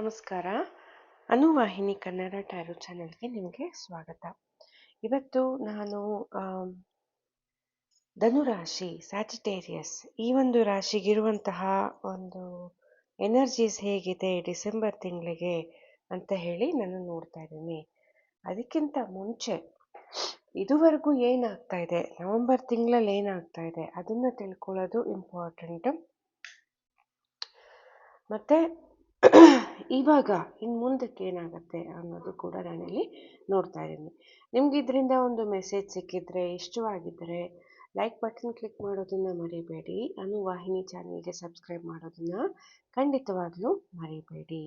ನಮಸ್ಕಾರ. ಅನುವಾಹಿನಿ ಕನ್ನಡ ಟ್ಯಾರೋ ಚಾನೆಲ್ಗೆ ನಿಮಗೆ ಸ್ವಾಗತ. ಇವತ್ತು ನಾನು ಧನುರಾಶಿ ಸ್ಯಾಜಿಟೇರಿಯಸ್ ಈ ಒಂದು ರಾಶಿಗಿರುವಂತಹ ಒಂದು ಎನರ್ಜೀಸ್ ಹೇಗಿದೆ ಡಿಸೆಂಬರ್ ತಿಂಗಳಿಗೆ ಅಂತ ಹೇಳಿ ನಾನು ನೋಡ್ತಾ ಇದ್ದೀನಿ. ಅದಕ್ಕಿಂತ ಮುಂಚೆ ಇದುವರೆಗೂ ಏನಾಗ್ತಾ ಇದೆ, ನವೆಂಬರ್ ತಿಂಗಳಲ್ಲಿ ಏನಾಗ್ತಾ ಇದೆ ಅದನ್ನು ತಿಳ್ಕೊಳ್ಳೋದು ಇಂಪಾರ್ಟೆಂಟ್. ಮತ್ತು ಇವಾಗ ಇನ್ನು ಮುಂದಕ್ಕೆ ಏನಾಗುತ್ತೆ ಅನ್ನೋದು ಕೂಡ ನಾನಿಲ್ಲಿ ನೋಡ್ತಾ ಇದ್ದೀನಿ. ನಿಮ್ಗೆ ಇದರಿಂದ ಒಂದು ಮೆಸೇಜ್ ಸಿಕ್ಕಿದ್ರೆ, ಇಷ್ಟವಾಗಿದ್ದರೆ ಲೈಕ್ ಬಟನ್ ಕ್ಲಿಕ್ ಮಾಡೋದನ್ನು ಮರಿಬೇಡಿ. ಅನುವಾಹಿನಿ ಚಾನಲ್ಗೆ ಸಬ್ಸ್ಕ್ರೈಬ್ ಮಾಡೋದನ್ನು ಖಂಡಿತವಾಗ್ಲೂ ಮರಿಬೇಡಿ.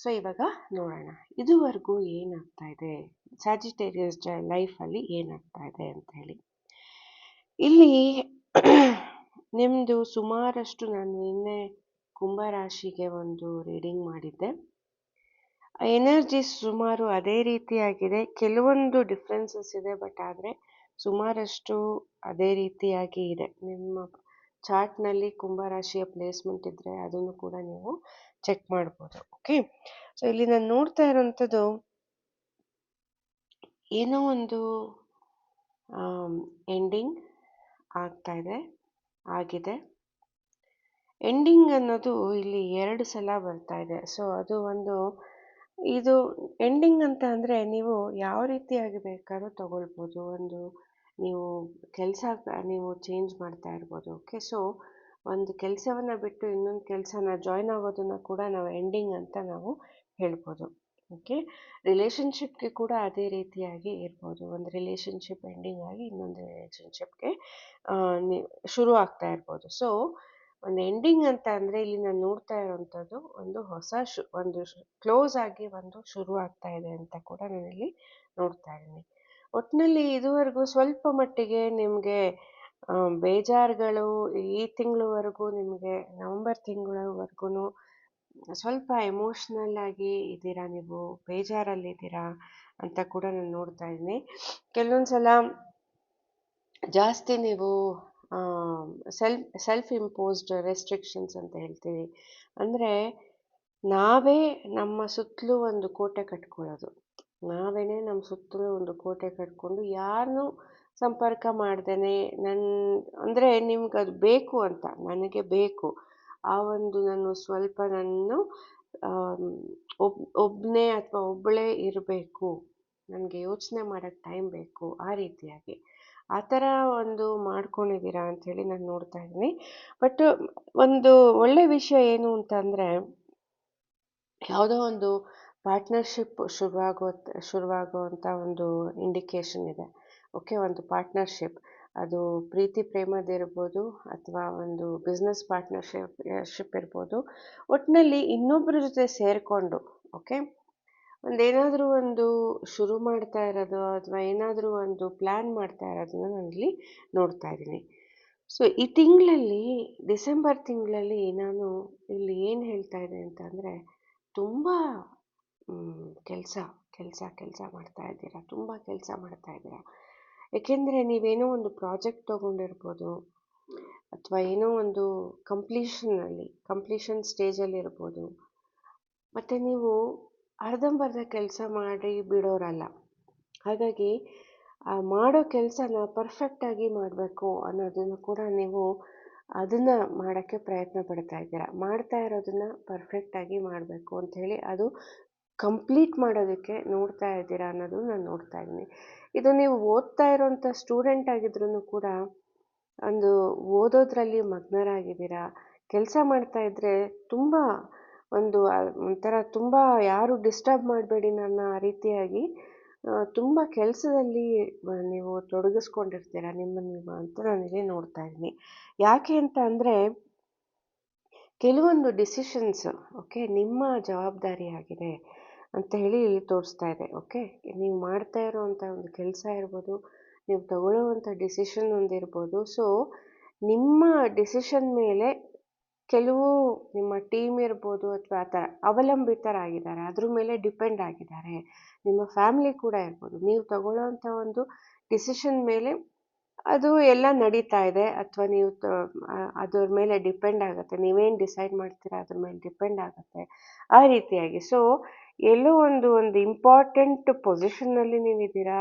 ಸೊ ಇವಾಗ ನೋಡೋಣ ಇದುವರೆಗೂ ಏನಾಗ್ತಾ ಇದೆ, ಸ್ಯಾಜಿಟೇರಿಯಸ್ ಲೈಫಲ್ಲಿ ಏನಾಗ್ತಾ ಇದೆ ಅಂತ ಹೇಳಿ. ಇಲ್ಲಿ ನಿಮ್ಮದು ಸುಮಾರಷ್ಟು ನಾನು ನಿನ್ನೆ ಕುಂಭರಾಶಿಗೆ ಒಂದು ರೀಡಿಂಗ್ ಮಾಡಿದ್ದೆ. ಎನರ್ಜಿ ಸುಮಾರು ಅದೇ ರೀತಿಯಾಗಿದೆ, ಕೆಲವೊಂದು ಡಿಫ್ರೆನ್ಸಸ್ ಇದೆ, ಬಟ್ ಆದರೆ ಸುಮಾರಷ್ಟು ಅದೇ ರೀತಿಯಾಗಿ ಇದೆ. ನಿಮ್ಮ ಚಾರ್ಟ್ನಲ್ಲಿ ಕುಂಭರಾಶಿಯ ಪ್ಲೇಸ್ಮೆಂಟ್ ಇದ್ದರೆ ಅದನ್ನು ಕೂಡ ನೀವು ಚೆಕ್ ಮಾಡ್ಬೋದು. ಓಕೆ, ಸೊ ಇಲ್ಲಿ ನಾನು ನೋಡ್ತಾ ಇರೋಂಥದ್ದು ಏನೋ ಒಂದು ಎಂಡಿಂಗ್ ಆಗ್ತಾ ಇದೆ, ಆಗಿದೆ. ಎಂಡಿಂಗ್ ಅನ್ನೋದು ಇಲ್ಲಿ 2 ಸಲ ಬರ್ತಾ ಇದೆ. ಸೊ ಅದು ಒಂದು ಇದು ಎಂಡಿಂಗ್ ಅಂತ ಅಂದರೆ ನೀವು ಯಾವ ರೀತಿಯಾಗಿ ಬೇಕಾದ್ರೂ ತಗೊಳ್ಬೋದು. ಒಂದು ನೀವು ಕೆಲಸ ನೀವು ಚೇಂಜ್ ಮಾಡ್ತಾ ಇರ್ಬೋದು. ಓಕೆ, ಸೊ ಒಂದು ಕೆಲಸವನ್ನು ಬಿಟ್ಟು ಇನ್ನೊಂದು ಕೆಲಸನ ಜಾಯ್ನ್ ಆಗೋದನ್ನು ಕೂಡ ನಾವು ಎಂಡಿಂಗ್ ಅಂತ ನಾವು ಹೇಳ್ಬೋದು. ಓಕೆ, ರಿಲೇಷನ್ಶಿಪ್ಗೆ ಕೂಡ ಅದೇ ರೀತಿಯಾಗಿ ಇರ್ಬೋದು. ಒಂದು ರಿಲೇಷನ್ಶಿಪ್ ಎಂಡಿಂಗ್ ಆಗಿ ಇನ್ನೊಂದು ರಿಲೇಷನ್ಶಿಪ್ಗೆ ಶುರು ಆಗ್ತಾ ಇರ್ಬೋದು. ಸೊ ಒಂದು ಎಂಡಿಂಗ್ ಅಂತ ಅಂದರೆ ಇಲ್ಲಿ ನಾನು ನೋಡ್ತಾ ಇರೋವಂಥದ್ದು ಒಂದು ಹೊಸ ಒಂದು ಕ್ಲೋಸ್ ಆಗಿ ಒಂದು ಶುರು ಆಗ್ತಾ ಇದೆ ಅಂತ ಕೂಡ ನಾನಿಲ್ಲಿ ನೋಡ್ತಾ ಇದ್ದೀನಿ. ಒಟ್ಟಿನಲ್ಲಿ ಇದುವರೆಗೂ ಸ್ವಲ್ಪ ಮಟ್ಟಿಗೆ ನಿಮಗೆ ಬೇಜಾರುಗಳು ಈ ತಿಂಗಳವರೆಗೂ ನಿಮಗೆ ನವೆಂಬರ್ ತಿಂಗಳವರೆಗೂ ಸ್ವಲ್ಪ ಎಮೋಷ್ನಲ್ ಆಗಿ ಇದ್ದೀರಾ, ನೀವು ಬೇಜಾರಲ್ಲಿದ್ದೀರಾ ಅಂತ ಕೂಡ ನಾನು ನೋಡ್ತಾ ಇದ್ದೀನಿ. ಕೆಲವೊಂದು ಸಲ ಜಾಸ್ತಿ ನೀವು ಸೆಲ್ಫ್ ಇಂಪೋಸ್ಡ್ ರೆಸ್ಟ್ರಿಕ್ಷನ್ಸ್ ಅಂತ ಹೇಳ್ತೀವಿ. ಅಂದರೆ ನಾವೇ ನಮ್ಮ ಸುತ್ತಲೂ ಒಂದು ಕೋಟೆ ಕಟ್ಕೊಳ್ಳೋದು, ನಾವೇನೇ ನಮ್ಮ ಸುತ್ತಲೂ ಒಂದು ಕೋಟೆ ಕಟ್ಕೊಂಡು ಯಾರನ್ನೂ ಸಂಪರ್ಕ ಮಾಡ್ದೇನೆ ಅಂದರೆ ನಿಮ್ಗೆ ಅದು ಬೇಕು ಅಂತ, ನನಗೆ ಬೇಕು ಆ ಒಂದು ನಾನು ಸ್ವಲ್ಪ ನಾನು ಒಬ್ಬನೇ ಅಥವಾ ಒಬ್ಬಳೇ ಇರಬೇಕು, ನನಗೆ ಯೋಚನೆ ಮಾಡೋಕ್ಕೆ ಟೈಮ್ ಬೇಕು, ಆ ರೀತಿಯಾಗಿ ಆ ಥರ ಒಂದು ಮಾಡ್ಕೊಂಡಿದ್ದೀರಾ ಅಂಥೇಳಿ ನಾನು ನೋಡ್ತಾ ಇದ್ದೀನಿ. ಬಟ್ ಒಂದು ಒಳ್ಳೆ ವಿಷಯ ಏನು ಅಂತಂದರೆ, ಯಾವುದೋ ಒಂದು ಪಾರ್ಟ್ನರ್ಶಿಪ್ ಶುರುವಾಗುವಂಥ ಒಂದು ಇಂಡಿಕೇಶನ್ ಇದೆ. ಓಕೆ, ಒಂದು ಪಾರ್ಟ್ನರ್ಶಿಪ್ ಅದು ಪ್ರೀತಿ ಪ್ರೇಮದಿರ್ಬೋದು ಅಥವಾ ಒಂದು ಬಿಸ್ನೆಸ್ ಪಾರ್ಟ್ನರ್ಶಿಪ್ ಇರ್ಬೋದು. ಒಟ್ಟಿನಲ್ಲಿ ಇನ್ನೊಬ್ಬರ ಜೊತೆ ಸೇರಿಕೊಂಡು ಓಕೆ ಒಂದೇನಾದರೂ ಒಂದು ಶುರು ಮಾಡ್ತಾ ಇರೋದು ಅಥವಾ ಏನಾದರೂ ಒಂದು ಪ್ಲ್ಯಾನ್ ಮಾಡ್ತಾ ಇರೋದನ್ನ ನಾನಿಲ್ಲಿ ನೋಡ್ತಾ ಇದ್ದೀನಿ. ಸೊ ಈ ತಿಂಗಳಲ್ಲಿ ಡಿಸೆಂಬರ್ ತಿಂಗಳಲ್ಲಿ ನಾನು ಇಲ್ಲಿ ಏನು ಹೇಳ್ತಾ ಇದೆ ಅಂತಂದರೆ, ತುಂಬ ಕೆಲಸ ಮಾಡ್ತಾ ಇದ್ದೀರಾ, ತುಂಬ ಕೆಲಸ ಮಾಡ್ತಾ ಇದ್ದೀರಾ. ಏಕೆಂದರೆ ನೀವೇನೋ ಒಂದು ಪ್ರಾಜೆಕ್ಟ್ ತೊಗೊಂಡಿರ್ಬೋದು ಅಥವಾ ಏನೋ ಒಂದು ಕಂಪ್ಲೀಷನ್ ಸ್ಟೇಜಲ್ಲಿ ಇರ್ಬೋದು. ಮತ್ತು ನೀವು ಅರ್ಧಂಬರ್ಧ ಕೆಲಸ ಮಾಡಿ ಬಿಡೋರಲ್ಲ. ಹಾಗಾಗಿ ಮಾಡೋ ಕೆಲಸನ ಪರ್ಫೆಕ್ಟಾಗಿ ಮಾಡಬೇಕು ಅನ್ನೋದನ್ನು ಕೂಡ ನೀವು ಅದನ್ನು ಮಾಡೋಕ್ಕೆ ಪ್ರಯತ್ನ ಪಡ್ತಾ ಇದ್ದೀರಾ. ಮಾಡ್ತಾ ಇರೋದನ್ನು ಪರ್ಫೆಕ್ಟಾಗಿ ಮಾಡಬೇಕು ಅಂಥೇಳಿ ಅದು ಕಂಪ್ಲೀಟ್ ಮಾಡೋದಕ್ಕೆ ನೋಡ್ತಾ ಇದ್ದೀರಾ ಅನ್ನೋದು ನಾನು ನೋಡ್ತಾ ಇದ್ದೀನಿ. ಇದು ನೀವು ಓದ್ತಾ ಇರೋಂಥ ಸ್ಟೂಡೆಂಟ್ ಆಗಿದ್ರೂ ಕೂಡ ಒಂದು ಓದೋದ್ರಲ್ಲಿ ಮಗ್ನರಾಗಿದ್ದೀರಾ. ಕೆಲಸ ಮಾಡ್ತಾ ಇದ್ದರೆ ತುಂಬ ಒಂಥರ ತುಂಬ ಯಾರು ಡಿಸ್ಟರ್ಬ್ ಮಾಡಬೇಡಿ ನನ್ನ ಆ ರೀತಿಯಾಗಿ ತುಂಬ ಕೆಲಸದಲ್ಲಿ ನೀವು ತೊಡಗಿಸ್ಕೊಂಡಿರ್ತೀರ ನೀವು ಅಂತ ನಾನಿಲ್ಲಿ ನೋಡ್ತಾ ಇದ್ದೀನಿ. ಯಾಕೆ ಅಂತ ಅಂದರೆ, ಕೆಲವೊಂದು ಡಿಸಿಷನ್ಸ್ ಓಕೆ ನಿಮ್ಮ ಜವಾಬ್ದಾರಿಯಾಗಿದೆ ಅಂತ ಹೇಳಿ ಇಲ್ಲಿ ತೋರಿಸ್ತಾ ಇದೆ. ಓಕೆ, ನೀವು ಮಾಡ್ತಾ ಇರೋವಂಥ ಒಂದು ಕೆಲಸ ಇರ್ಬೋದು, ನೀವು ತಗೊಳ್ಳೋವಂಥ ಡಿಸಿಷನ್ ಒಂದಿರ್ಬೋದು. ಸೊ ನಿಮ್ಮ ಡಿಸಿಷನ್ ಮೇಲೆ ಕೆಲವು ನಿಮ್ಮ ಟೀಮ್ ಇರ್ಬೋದು ಅಥವಾ ಆ ಥರ ಅವಲಂಬಿತರಾಗಿದ್ದಾರೆ, ಅದ್ರ ಮೇಲೆ ಡಿಪೆಂಡ್ ಆಗಿದ್ದಾರೆ. ನಿಮ್ಮ ಫ್ಯಾಮಿಲಿ ಕೂಡ ಇರ್ಬೋದು. ನೀವು ತಗೊಳ್ಳೋವಂಥ ಒಂದು ಡಿಸಿಷನ್ ಮೇಲೆ ಅದು ಎಲ್ಲ ನಡೀತಾ ಇದೆ, ಅಥವಾ ನೀವು ಅದ್ರ ಮೇಲೆ ಡಿಪೆಂಡ್ ಆಗುತ್ತೆ, ನೀವೇನು ಡಿಸೈಡ್ ಮಾಡ್ತೀರಾ ಅದ್ರ ಮೇಲೆ ಡಿಪೆಂಡ್ ಆಗುತ್ತೆ ಆ ರೀತಿಯಾಗಿ. ಸೊ ಎಲ್ಲೋ ಒಂದು ಇಂಪಾರ್ಟೆಂಟ್ ಪೊಸಿಷನ್ನಲ್ಲಿ ನೀವಿದ್ದೀರಾ,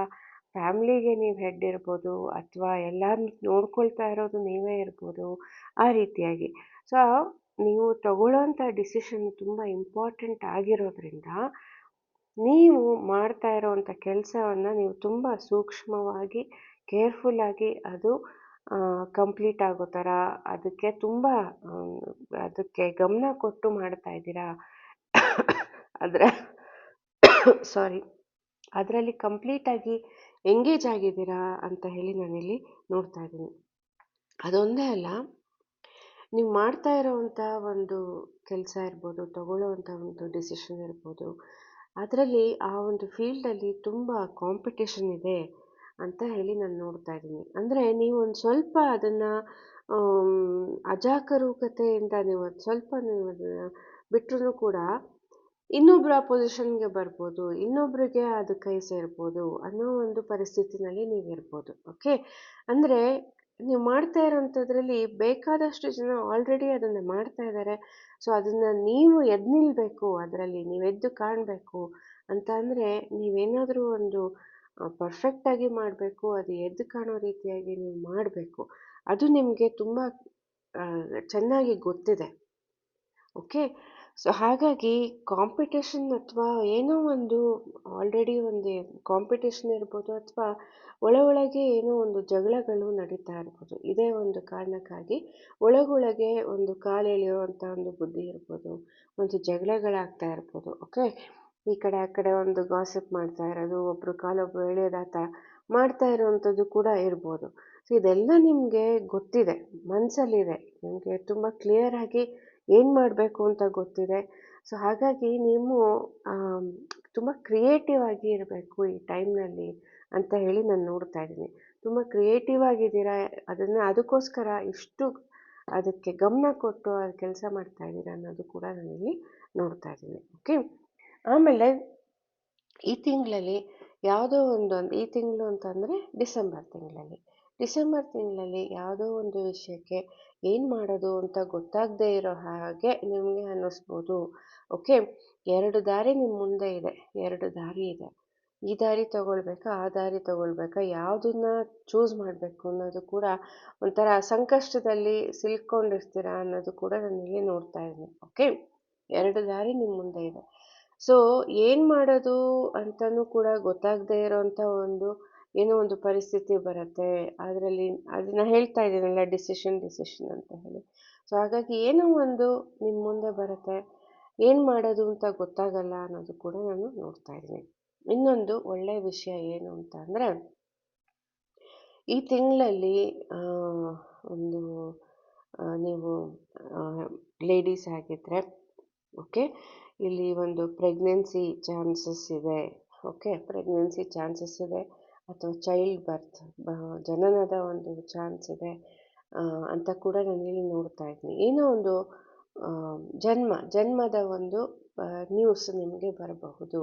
ಫ್ಯಾಮ್ಲಿಗೆ ನೀವು ಹೆಡ್ ಇರ್ಬೋದು, ಅಥವಾ ಎಲ್ಲರನ್ನ ನೋಡ್ಕೊಳ್ತಾ ಇರೋದು ನೀವೇ ಇರ್ಬೋದು ಆ ರೀತಿಯಾಗಿ. ಸೊ ನೀವು ತಗೊಳ್ಳೋಂಥ ಡಿಸಿಷನ್ ತುಂಬ ಇಂಪಾರ್ಟೆಂಟ್ ಆಗಿರೋದ್ರಿಂದ ನೀವು ಮಾಡ್ತಾ ಇರೋವಂಥ ಕೆಲಸವನ್ನು ನೀವು ತುಂಬ ಸೂಕ್ಷ್ಮವಾಗಿ ಕೇರ್ಫುಲ್ಲಾಗಿ ಅದು ಕಂಪ್ಲೀಟ್ ಆಗೋ ಥರ ಅದಕ್ಕೆ ತುಂಬ ಅದಕ್ಕೆ ಗಮನ ಕೊಟ್ಟು ಮಾಡ್ತಾ ಇದ್ದೀರಾ ಅದರ ಸಾರಿ ಅದರಲ್ಲಿ ಕಂಪ್ಲೀಟಾಗಿ ಎಂಗೇಜ್ ಆಗಿದ್ದೀರಾ ಅಂತ ಹೇಳಿ ನಾನಿಲ್ಲಿ ನೋಡ್ತಾ ಇದ್ದೀನಿ. ಅದೊಂದೇ ಅಲ್ಲ, ನೀವು ಮಾಡ್ತಾ ಇರೋವಂಥ ಒಂದು ಕೆಲಸ ಇರ್ಬೋದು, ತಗೊಳ್ಳೋವಂಥ ಒಂದು ಡಿಸಿಷನ್ ಇರ್ಬೋದು, ಅದರಲ್ಲಿ ಆ ಒಂದು ಫೀಲ್ಡಲ್ಲಿ ತುಂಬ ಕಾಂಪಿಟೇಷನ್ ಇದೆ ಅಂತ ಹೇಳಿ ನಾನು ನೋಡ್ತಾ ಇದ್ದೀನಿ. ಅಂದರೆ ನೀವು ಒಂದು ಸ್ವಲ್ಪ ಅದನ್ನು ಅಜಾಗರೂಕತೆಯಿಂದ ನೀವು ಅದು ಸ್ವಲ್ಪ ನೀವು ಅದನ್ನು ಬಿಟ್ಟರೂ ಕೂಡ ಇನ್ನೊಬ್ಬರು ಆ ಪೊಸಿಷನ್ಗೆ ಬರ್ಬೋದು, ಇನ್ನೊಬ್ರಿಗೆ ಅದು ಕೈ ಸೇರ್ಬೋದು ಅನ್ನೋ ಒಂದು ಪರಿಸ್ಥಿತಿನಲ್ಲಿ ನೀವು ಇರ್ಬೋದು. ಓಕೆ, ಅಂದರೆ ನೀವು ಮಾಡ್ತಾ ಇರೋವಂಥದ್ರಲ್ಲಿ ಬೇಕಾದಷ್ಟು ಜನ ಆಲ್ರೆಡಿ ಅದನ್ನು ಮಾಡ್ತಾ ಇದ್ದಾರೆ. ಸೊ ಅದನ್ನು ನೀವು ಎದ್ದು ನಿಲ್ಲಬೇಕು, ಅದರಲ್ಲಿ ನೀವು ಎದ್ದು ಕಾಣಬೇಕು ಅಂತ ಅಂದರೆ ನೀವೇನಾದರೂ ಒಂದು ಪರ್ಫೆಕ್ಟಾಗಿ ಮಾಡಬೇಕು, ಅದು ಎದ್ದು ಕಾಣೋ ರೀತಿಯಾಗಿ ನೀವು ಮಾಡಬೇಕು. ಅದು ನಿಮಗೆ ತುಂಬ ಚೆನ್ನಾಗಿ ಗೊತ್ತಿದೆ. ಓಕೆ, ಸೊ ಹಾಗಾಗಿ ಕಾಂಪಿಟೇಷನ್ ಅಥವಾ ಏನೋ ಒಂದು ಆಲ್ರೆಡಿ ಒಂದು ಕಾಂಪಿಟೇಷನ್ ಇರ್ಬೋದು, ಅಥವಾ ಒಳಗೆ ಏನೋ ಒಂದು ಜಗಳಗಳು ನಡೀತಾ ಇರ್ಬೋದು. ಇದೇ ಒಂದು ಕಾರಣಕ್ಕಾಗಿ ಒಳಗೊಳಗೆ ಒಂದು ಕಾಲೆಳೆಯುವಂಥ ಒಂದು ಬುದ್ಧಿ ಇರ್ಬೋದು, ಒಂದು ಜಗಳಗಳಾಗ್ತಾ ಇರ್ಬೋದು. ಓಕೆ, ಈ ಕಡೆ ಆ ಕಡೆ ಒಂದು ಗಾಸಿಪ್ ಮಾಡ್ತಾ ಇರೋದು, ಒಬ್ಬರು ಕಾಲೊಬ್ಬರು ಎಳೆಯೋದಾತ ಮಾಡ್ತಾ ಇರೋವಂಥದ್ದು ಕೂಡ ಇರ್ಬೋದು. ಸೊ ಇದೆಲ್ಲ ನಿಮಗೆ ಗೊತ್ತಿದೆ, ಮನಸ್ಸಲ್ಲಿದೆ, ನಿಮಗೆ ತುಂಬ ಕ್ಲಿಯರಾಗಿ ಏನು ಮಾಡಬೇಕು ಅಂತ ಗೊತ್ತಿದೆ. ಸೊ ಹಾಗಾಗಿ ನೀವು ತುಂಬ ಕ್ರಿಯೇಟಿವ್ ಆಗಿ ಇರಬೇಕು ಈ ಟೈಮ್ನಲ್ಲಿ ಅಂತ ಹೇಳಿ ನಾನು ನೋಡ್ತಾ ಇದ್ದೀನಿ. ತುಂಬ ಕ್ರಿಯೇಟಿವ್ ಆಗಿದ್ದೀರಾ, ಅದಕ್ಕೋಸ್ಕರ ಇಷ್ಟು ಅದಕ್ಕೆ ಗಮನ ಕೊಟ್ಟು ಅದು ಕೆಲಸ ಮಾಡ್ತಾ ಇದ್ದೀರಾ ಅನ್ನೋದು ಕೂಡ ನಾನಿಲ್ಲಿ ನೋಡ್ತಾ ಇದ್ದೀನಿ. ಓಕೆ, ಆಮೇಲೆ ಈ ತಿಂಗಳಲ್ಲಿ ಯಾವುದೋ ಈ ತಿಂಗಳು ಅಂತಂದರೆ ಡಿಸೆಂಬರ್ ತಿಂಗಳಲ್ಲಿ ಯಾವುದೋ ಒಂದು ವಿಷಯಕ್ಕೆ ಏನು ಮಾಡೋದು ಅಂತ ಗೊತ್ತಾಗದೇ ಇರೋ ಹಾಗೆ ನಿಮಗೆ ಅನ್ನಿಸ್ಬೋದು. ಓಕೆ, 2 ದಾರಿ ನಿಮ್ಮ ಮುಂದೆ ಇದೆ, 2 ದಾರಿ ಇದೆ. ಈ ದಾರಿ ತಗೊಳ್ಬೇಕಾ, ಆ ದಾರಿ ತಗೊಳ್ಬೇಕಾ, ಯಾವುದನ್ನ ಚೂಸ್ ಮಾಡಬೇಕು ಅನ್ನೋದು ಕೂಡ ಒಂಥರ ಸಂಕಷ್ಟದಲ್ಲಿ ಸಿಲ್ಕೊಂಡಿರ್ತೀರಾ ಅನ್ನೋದು ಕೂಡ ನಾನಿಲ್ಲಿ ನೋಡ್ತಾ ಇದ್ದೀನಿ. ಓಕೆ, 2 ದಾರಿ ನಿಮ್ಮ ಮುಂದೆ ಇದೆ. ಸೊ ಏನು ಮಾಡೋದು ಅಂತಲೂ ಕೂಡ ಗೊತ್ತಾಗದೇ ಇರೋವಂಥ ಏನೋ ಒಂದು ಪರಿಸ್ಥಿತಿ ಬರುತ್ತೆ. ಅದರಲ್ಲಿ ಅದನ್ನು ಹೇಳ್ತಾ ಇದ್ದೀನಲ್ಲ, ಡಿಸಿಷನ್ ಅಂತ ಹೇಳಿ. ಸೊ ಹಾಗಾಗಿ ಏನೋ ಒಂದು ನಿಮ್ಮ ಮುಂದೆ ಬರುತ್ತೆ, ಏನು ಮಾಡೋದು ಅಂತ ಗೊತ್ತಾಗಲ್ಲ ಅನ್ನೋದು ಕೂಡ ನಾನು ನೋಡ್ತಾ ಇದ್ದೀನಿ. ಇನ್ನೊಂದು ಒಳ್ಳೆಯ ವಿಷಯ ಏನು ಅಂತ ಅಂದರೆ, ಈ ತಿಂಗಳಲ್ಲಿ ಒಂದು ನೀವು ಲೇಡೀಸ್ ಆಗಿದ್ದರೆ, ಓಕೆ, ಇಲ್ಲಿ ಒಂದು ಪ್ರೆಗ್ನೆನ್ಸಿ ಚಾನ್ಸಸ್ ಇದೆ. ಓಕೆ, ಪ್ರೆಗ್ನೆನ್ಸಿ ಚಾನ್ಸಸ್ ಇದೆ, ಅಥವಾ ಚೈಲ್ಡ್ ಬರ್ತ್ ಜನನದ ಒಂದು ಚಾನ್ಸ್ ಇದೆ ಅಂತ ಕೂಡ ನಾನಿಲ್ಲಿ ನೋಡ್ತಾ ಇದ್ದೀನಿ. ಏನೋ ಒಂದು ಜನ್ಮದ ಒಂದು ನ್ಯೂಸ್ ನಿಮಗೆ ಬರಬಹುದು.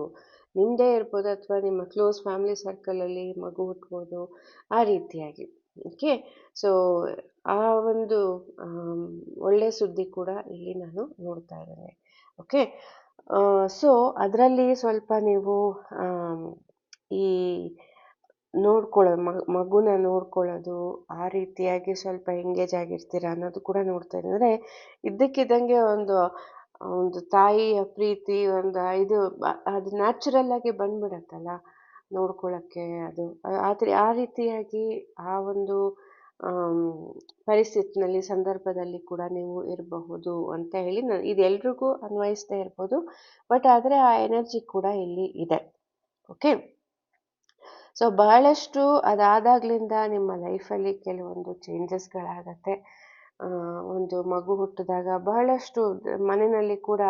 ನಿಮ್ಮದೇ ಇರ್ಬೋದು, ಅಥವಾ ನಿಮ್ಮ ಕ್ಲೋಸ್ ಫ್ಯಾಮಿಲಿ ಸರ್ಕಲಲ್ಲಿ ಮಗು ಹುಟ್ಬೋದು ಆ ರೀತಿಯಾಗಿ. ಓಕೆ, ಸೊ ಆ ಒಂದು ಒಳ್ಳೆಯ ಸುದ್ದಿ ಕೂಡ ಇಲ್ಲಿ ನಾನು ನೋಡ್ತಾ ಇದ್ದೇನೆ. ಓಕೆ, ಸೊ ಅದರಲ್ಲಿ ಸ್ವಲ್ಪ ನೀವು ಈ ಮಗುನ ನೋಡ್ಕೊಳ್ಳೋದು ಆ ರೀತಿಯಾಗಿ ಸ್ವಲ್ಪ ಎಂಗೇಜ್ ಆಗಿರ್ತೀರ ಅನ್ನೋದು ಕೂಡ ನೋಡ್ತಾ ಇದ್ದೀನಿ. ಅಂದರೆ ಇದ್ದಕ್ಕಿದ್ದಂಗೆ ಒಂದು ತಾಯಿಯ ಪ್ರೀತಿ ಇದು ಅದು ನ್ಯಾಚುರಲ್ ಆಗಿ ಬಂದ್ಬಿಡತ್ತಲ್ಲ ನೋಡ್ಕೊಳ್ಳೋಕ್ಕೆ. ಅದು ಆ ರೀತಿಯಾಗಿ ಆ ಒಂದು ಪರಿಸ್ಥಿತಿನಲ್ಲಿ ಸಂದರ್ಭದಲ್ಲಿ ಕೂಡ ನೀವು ಇರಬಹುದು ಅಂತ ಹೇಳಿ ಇದು ಎಲ್ರಿಗೂ ಅನ್ವಯಿಸ್ತಾ ಇರ್ಬೋದು, ಬಟ್ ಆದರೆ ಆ ಎನರ್ಜಿ ಕೂಡ ಇಲ್ಲಿ ಇದೆ. ಓಕೆ, ಸೊ ಬಹಳಷ್ಟು ಅದಾದಾಗ್ಲಿಂದ ನಿಮ್ಮ ಲೈಫಲ್ಲಿ ಕೆಲವೊಂದು ಚೇಂಜಸ್ಗಳಾಗತ್ತೆ. ಒಂದು ಮಗು ಹುಟ್ಟಿದಾಗ ಬಹಳಷ್ಟು ಮನೆಯಲ್ಲಿ ಕೂಡ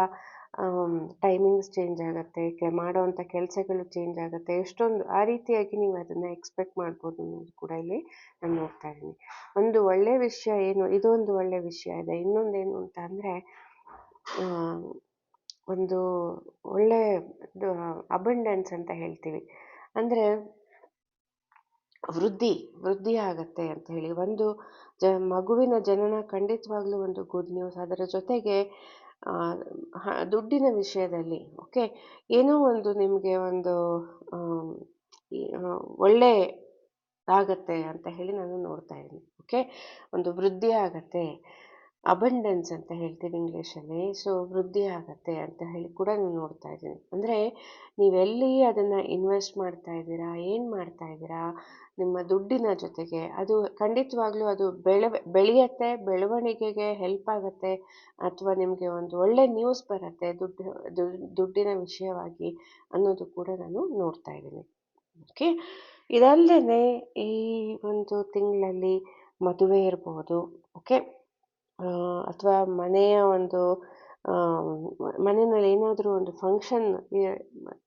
ಟೈಮಿಂಗ್ಸ್ ಚೇಂಜ್ ಆಗುತ್ತೆ, ಮಾಡೋವಂಥ ಕೆಲಸಗಳು ಚೇಂಜ್ ಆಗುತ್ತೆ. ಎಷ್ಟೊಂದು ಆ ರೀತಿಯಾಗಿ ನೀವು ಅದನ್ನು ಎಕ್ಸ್ಪೆಕ್ಟ್ ಮಾಡ್ಬೋದು ಅನ್ನೋದು ಕೂಡ ಇಲ್ಲಿ ನಾನು ನೋಡ್ತಾ ಇದ್ದೀನಿ. ಒಂದು ಒಳ್ಳೆಯ ವಿಷಯ ಇದೊಂದು ಒಳ್ಳೆಯ ವಿಷಯ ಇದೆ. ಇನ್ನೊಂದೇನು ಅಂತ ಅಂದರೆ, ಒಂದು ಒಳ್ಳೆ ಅಬಂಡೆನ್ಸ್ ಅಂತ ಹೇಳ್ತೀವಿ. ಅಂದರೆ ವೃದ್ಧಿ ಆಗತ್ತೆ ಅಂತ ಹೇಳಿ. ಒಂದು ಮಗುವಿನ ಜನನ ಖಂಡಿತವಾಗ್ಲೂ ಒಂದು ಗುಡ್ ನ್ಯೂಸ್. ಅದರ ಜೊತೆಗೆ ದುಡ್ಡಿನ ವಿಷಯದಲ್ಲಿ ಓಕೆ, ಏನೋ ಒಂದು ನಿಮಗೆ ಒಂದು ಆಮ್, ಒಳ್ಳೆ ಆಗತ್ತೆ ಅಂತ ಹೇಳಿ ನಾನು ನೋಡ್ತಾ ಇದ್ದೀನಿ. ಓಕೆ, ಒಂದು ವೃದ್ಧಿ ಆಗತ್ತೆ, ಅಬಂಡೆನ್ಸ್ ಅಂತ ಹೇಳ್ತೀವಿ ಇಂಗ್ಲೀಷಲ್ಲಿ. ಸೊ ವೃದ್ಧಿ ಆಗತ್ತೆ ಅಂತ ಹೇಳಿ ಕೂಡ ನಾನು ನೋಡ್ತಾ ಇದ್ದೀನಿ. ಅಂದರೆ ನೀವೆಲ್ಲಿ ಅದನ್ನು ಇನ್ವೆಸ್ಟ್ ಮಾಡ್ತಾ ಇದ್ದೀರಾ, ಏನು ಮಾಡ್ತಾ ಇದ್ದೀರಾ ನಿಮ್ಮ ದುಡ್ಡಿನ ಜೊತೆಗೆ, ಅದು ಖಂಡಿತವಾಗ್ಲೂ ಅದು ಬೆಳೆಯತ್ತೆ, ಬೆಳವಣಿಗೆಗೆ ಹೆಲ್ಪ್ ಆಗುತ್ತೆ, ಅಥವಾ ನಿಮಗೆ ಒಂದು ಒಳ್ಳೆ ನ್ಯೂಸ್ ಬರುತ್ತೆ ದುಡ್ಡಿನ ವಿಷಯವಾಗಿ ಅನ್ನೋದು ಕೂಡ ನಾನು ನೋಡ್ತಾ ಇದ್ದೀನಿ. ಓಕೆ, ಇದಲ್ಲದೆ ಈ ಒಂದು ತಿಂಗಳಲ್ಲಿ ಮದುವೆ ಇರ್ಬೋದು. ಓಕೆ, ಅಥವಾ ಮನೆಯ ಒಂದು ಮನೆಯಲ್ಲಿ ಏನಾದರೂ ಒಂದು ಫಂಕ್ಷನ್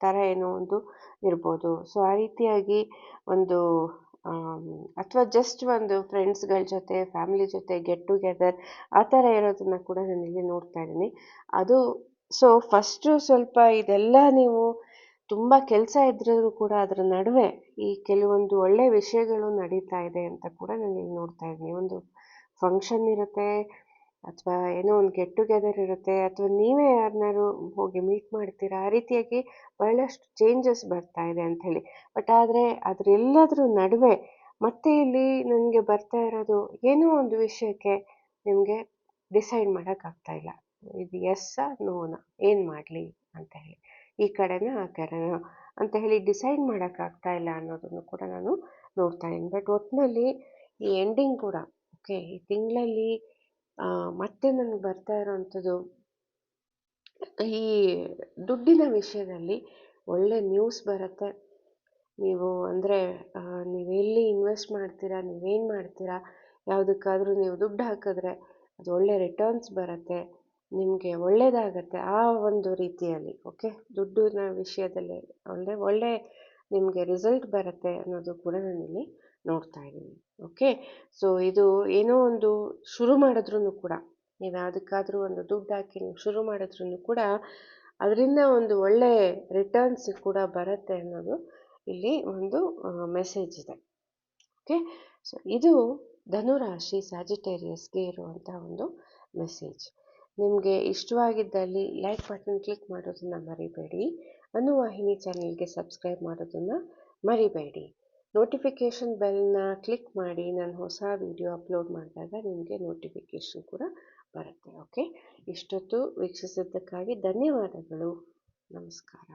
ಥರ ಏನೋ ಒಂದು ಇರ್ಬೋದು. ಸೊ ಆ ರೀತಿಯಾಗಿ ಒಂದು ಅಥವಾ ಜಸ್ಟ್ ಒಂದು ಫ್ರೆಂಡ್ಸ್ಗಳ ಜೊತೆ ಫ್ಯಾಮಿಲಿ ಜೊತೆ ಗೆಟ್ ಟುಗೆದರ್ ಆ ಥರ ಇರೋದನ್ನು ಕೂಡ ನಾನಿಲ್ಲಿ ನೋಡ್ತಾ ಇದ್ದೀನಿ. ಅದು ಸೊ ಫಸ್ಟು ಸ್ವಲ್ಪ ಇದೆಲ್ಲ ನೀವು ತುಂಬ ಕೆಲಸ ಇದ್ರೂ ಕೂಡ ಅದರ ನಡುವೆ ಈ ಕೆಲವೊಂದು ಒಳ್ಳೆ ವಿಷಯಗಳು ನಡೀತಾ ಇದೆ ಅಂತ ಕೂಡ ನಾನಿಲ್ಲಿ ನೋಡ್ತಾ ಇದ್ದೀನಿ. ಒಂದು ಫಂಕ್ಷನ್ ಇರುತ್ತೆ, ಅಥವಾ ಏನೋ ಒಂದು ಗೆಟ್ ಟುಗೆದರ್ ಇರುತ್ತೆ, ಅಥವಾ ನೀವೇ ಯಾರನ್ನಾರು ಹೋಗಿ ಮೀಟ್ ಮಾಡ್ತೀರಾ, ಆ ರೀತಿಯಾಗಿ ಬಹಳಷ್ಟು ಚೇಂಜಸ್ ಬರ್ತಾ ಇದೆ ಅಂಥೇಳಿ. ಬಟ್ ಆದರೆ ಅದರೆಲ್ಲದ್ರ ನಡುವೆ ಮತ್ತೆ ಇಲ್ಲಿ ನನಗೆ ಬರ್ತಾ ಇರೋದು ಏನೋ ಒಂದು ವಿಷಯಕ್ಕೆ ನಿಮಗೆ ಡಿಸೈಡ್ ಮಾಡೋಕ್ಕಾಗ್ತಾ ಇಲ್ಲ. ಇದು ಎಸ್ಸಾ ನೋನಾ, ಏನು ಮಾಡಲಿ ಅಂತ ಹೇಳಿ, ಈ ಕಡೆನಾ ಆ ಕಡೆನಾ ಅಂತ ಹೇಳಿ ಡಿಸೈಡ್ ಮಾಡೋಕ್ಕಾಗ್ತಾ ಇಲ್ಲ ಅನ್ನೋದನ್ನು ಕೂಡ ನಾನು ನೋಡ್ತಾ ಇದ್ದೀನಿ. ಬಟ್ ಒಟ್ಟಿನಲ್ಲಿ ಈ ಎಂಡಿಂಗ್ ಕೂಡ ಓಕೆ, ಈ ತಿಂಗಳಲ್ಲಿ ಮತ್ತೆ ನನಗೆ ಬರ್ತಾ ಇರೋವಂಥದ್ದು ಈ ದುಡ್ಡಿನ ವಿಷಯದಲ್ಲಿ ಒಳ್ಳೆ ನ್ಯೂಸ್ ಬರುತ್ತೆ. ನೀವು ಅಂದರೆ ನೀವೆಲ್ಲಿ ಇನ್ವೆಸ್ಟ್ ಮಾಡ್ತೀರಾ, ನೀವೇನು ಮಾಡ್ತೀರಾ, ಯಾವುದಕ್ಕಾದರೂ ನೀವು ದುಡ್ಡು ಹಾಕಿದ್ರೆ ಅದು ಒಳ್ಳೆ ರಿಟರ್ನ್ಸ್ ಬರುತ್ತೆ, ನಿಮಗೆ ಒಳ್ಳೆಯದಾಗತ್ತೆ ಆ ಒಂದು ರೀತಿಯಲ್ಲಿ. ಓಕೆ, ದುಡ್ಡಿನ ವಿಷಯದಲ್ಲಿ ಒಳ್ಳೆ ನಿಮಗೆ ರಿಸಲ್ಟ್ ಬರುತ್ತೆ ಅನ್ನೋದು ಕೂಡ ನಾನಿಲ್ಲಿ ನೋಡ್ತಾ ಇದ್ದೀನಿ. ಓಕೆ, ಸೊ ಇದು ಏನೋ ಒಂದು ಶುರು ಮಾಡಿದ್ರೂ ಕೂಡ, ನೀವು ಯಾವುದಕ್ಕಾದರೂ ಒಂದು ದುಡ್ಡು ಹಾಕಿ ನೀವು ಶುರು ಮಾಡಿದ್ರೂ ಕೂಡ ಅದರಿಂದ ಒಂದು ಒಳ್ಳೆ ರಿಟರ್ನ್ಸ್ ಕೂಡ ಬರುತ್ತೆ ಅನ್ನೋದು ಇಲ್ಲಿ ಒಂದು ಮೆಸೇಜ್ ಇದೆ. ಓಕೆ, ಸೊ ಇದು ಧನುರಾಶಿ ಸ್ಯಾಜಿಟೇರಿಯಸ್ಗೆ ಇರುವಂಥ ಒಂದು ಮೆಸೇಜ್. ನಿಮಗೆ ಇಷ್ಟವಾಗಿದ್ದಲ್ಲಿ ಲೈಕ್ ಬಟನ್ ಕ್ಲಿಕ್ ಮಾಡೋದನ್ನು ಮರಿಬೇಡಿ. ಅನುವಾಹಿನಿ ಚಾನೆಲ್ಗೆ ಸಬ್ಸ್ಕ್ರೈಬ್ ಮಾಡೋದನ್ನು ಮರಿಬೇಡಿ. ನೋಟಿಫಿಕೇಷನ್ ಬೆಲ್ನ ಕ್ಲಿಕ್ ಮಾಡಿ, ನಾನು ಹೊಸ ವಿಡಿಯೋ ಅಪ್ಲೋಡ್ ಮಾಡಿದಾಗ ನಿಮಗೆ ನೋಟಿಫಿಕೇಷನ್ ಕೂಡ ಬರುತ್ತೆ. ಓಕೆ, ಇಷ್ಟೊತ್ತು ವೀಕ್ಷಿಸಿದ್ದಕ್ಕಾಗಿ ಧನ್ಯವಾದಗಳು. ನಮಸ್ಕಾರ.